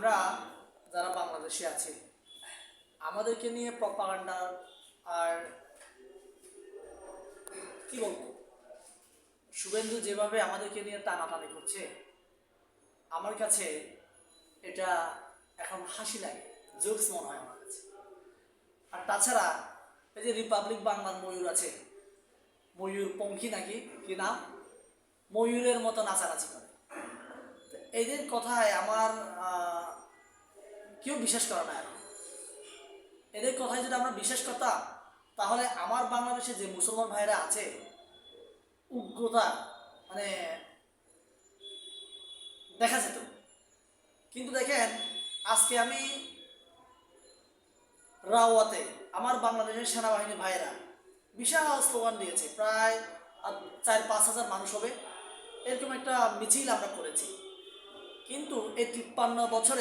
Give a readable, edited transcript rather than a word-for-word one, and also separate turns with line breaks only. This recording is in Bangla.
আমরা যারা বাংলাদেশে আছি আমাদেরকে নিয়ে প্রপাগান্ডা আর কি বলবো, শুভেন্দু যেভাবে আমাদেরকে নিয়ে টানাটানি করছে আমার কাছে এটা এখন হাসি লাগে, জোকস মনে হয় আমার কাছে। আর তাছাড়া এই যে রিপাবলিক বাংলার ময়ূর আছে, ময়ূর পঙ্খী নাকি কি নাম, ময়ূরের মতো নাচানাচি করে। তো এদের কথায় আমার কেউ বিশ্বাস করে না এখন। এদের কথায় যদি আমরা বিশ্বাস করতাম তাহলে আমার বাংলাদেশে যে মুসলমান ভাইরা আছে উগ্রতা মানে দেখা যেত। কিন্তু দেখেন আজকে আমি রাওয়াতে আমার বাংলাদেশের সেনাবাহিনী ভাইরা বিশাল স্লোগান দিয়েছে, প্রায় 4-5 হাজার মানুষ হবে, এরকম একটা মিছিল আমরা করেছি। কিন্তু এই 53 বছরে